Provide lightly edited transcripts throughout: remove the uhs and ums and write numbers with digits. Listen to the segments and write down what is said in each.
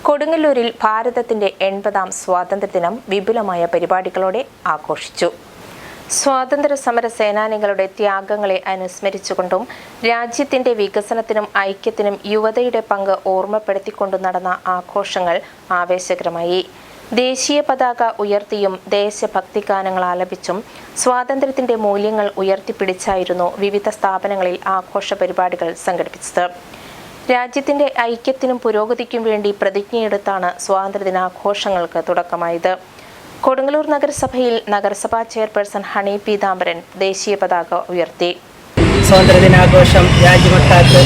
കൊടുങ്ങല്ലൂരിൽ ഭാരതത്തിന്റെ 80ാം സ്വാതന്ത്ര്യദിനം വിപുലമായ പരിപാടികളോടെ ആഘോഷിച്ചു. സ്വാതന്ത്ര്യ സമര സേനാനികളുടെ ത്യാഗങ്ങളെ അനുസ്മരിച്ചുകൊണ്ടും രാജ്യത്തിന്റെ വികസനത്തിനും ഐക്യത്തിനും യുവതയുടെ പങ്ക് ഓർമ്മപ്പെടുത്തിക്കൊണ്ടും നടന്ന ആഘോഷങ്ങൾ ആവേശകരമായി. ദേശീയ പതാക ഉയർത്തിയും ദേശഭക്തി ഗാനങ്ങൾ ആലപിച്ചും സ്വാതന്ത്ര്യത്തിന്റെ മൂല്യങ്ങൾ ഉയർത്തിപ്പിടിച്ചായിരുന്നു വിവിധ സ്ഥാപനങ്ങളിൽ ആഘോഷ പരിപാടികൾ സംഘടിപ്പിച്ചത്. രാജ്യത്തിന്റെ ഐക്യത്തിനും പുരോഗതിക്കും വേണ്ടി പ്രതിജ്ഞയെടുത്താണ് സ്വാതന്ത്ര്യദിനാഘോഷങ്ങൾക്ക് തുടക്കമായത്. കൊടുങ്ങല്ലൂർ നഗരസഭയിൽ നഗരസഭാ ചെയർപേഴ്സൺ ഹണി പീതാംബരൻ ദേശീയ പതാക ഉയർത്തി. സ്വാതന്ത്ര്യദിനാഘോഷം രാജ്യമൊട്ടാകെ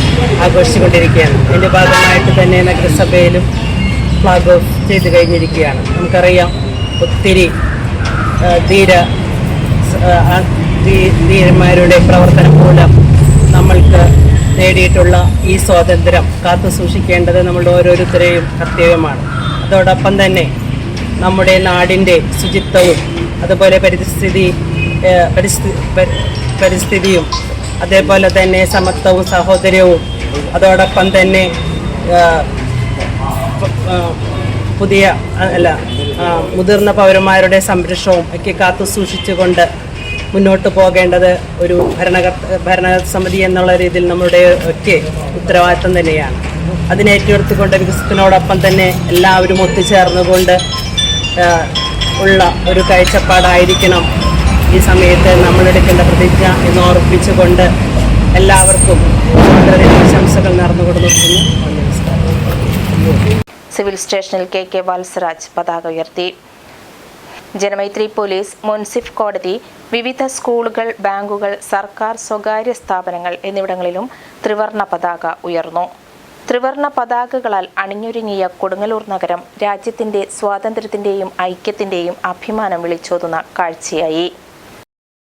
ആഘോഷിച്ചുകൊണ്ടിരിക്കുകയാണ്. ഇതിന്റെ ഭാഗമായിട്ട് തന്നെ നഗരസഭയിലും ഫ്ലാഗ് ഓഫ് ചെയ്ത് കഴിഞ്ഞിരിക്കുകയാണ്. നമുക്കറിയാം, ഒത്തിരി ധീരന്മാരുടെ പ്രവർത്തനം മൂലം നമ്മൾക്ക് നേടിയിട്ടുള്ള ഈ സ്വാതന്ത്ര്യം കാത്തു സൂക്ഷിക്കേണ്ടത് നമ്മളുടെ ഓരോരുത്തരെയും കർത്തവ്യമാണ്. അതോടൊപ്പം തന്നെ നമ്മുടെ നാടിൻ്റെ ശുചിത്വവും അതുപോലെ പരിസ്ഥിതിയും അതേപോലെ തന്നെ സമത്വവും സാഹോദര്യവും അതോടൊപ്പം തന്നെ മുതിർന്ന പൗരന്മാരുടെ സംരക്ഷണവും ഒക്കെ കാത്തു സൂക്ഷിച്ചുകൊണ്ട് മുന്നോട്ട് പോകേണ്ടത് ഒരു ഭരണസമിതി എന്നുള്ള രീതിയിൽ നമ്മുടെ ഒക്കെ ഉത്തരവാദിത്വം തന്നെയാണ്. അതിനെ ഏറ്റെടുത്തുകൊണ്ട് വികസനത്തിനോടൊപ്പം തന്നെ എല്ലാവരും ഒത്തുചേർന്നുകൊണ്ട് ഉള്ള ഒരു കാഴ്ചപ്പാടായിരിക്കണം ഈ സമയത്ത് നമ്മളെടുക്കേണ്ട പ്രതിജ്ഞ എന്ന് ഓർമ്മിപ്പിച്ചുകൊണ്ട് എല്ലാവർക്കും ആശംസകൾ നേർന്നുകൊടുക്കുന്നു. സിവിൽ സ്റ്റേഷനിൽ കെ വത്സരാജ് പതാക ഉയർത്തി. ജനമൈത്രി പോലീസ്, മുൻസിഫ് കോടതി, വിവിധ സ്കൂളുകൾ, ബാങ്കുകൾ, സർക്കാർ സ്വകാര്യ സ്ഥാപനങ്ങൾ എന്നിവിടങ്ങളിലും ത്രിവർണ പതാക ഉയർന്നു. ത്രിവർണ പതാകകളാൽ അണിഞ്ഞൊരുങ്ങിയ കൊടുങ്ങല്ലൂർ നഗരം രാജ്യത്തിന്റെ സ്വാതന്ത്ര്യത്തിന്റെയും ഐക്യത്തിന്റെയും അഭിമാനം വിളിച്ചോതുന്ന കാഴ്ചയായി.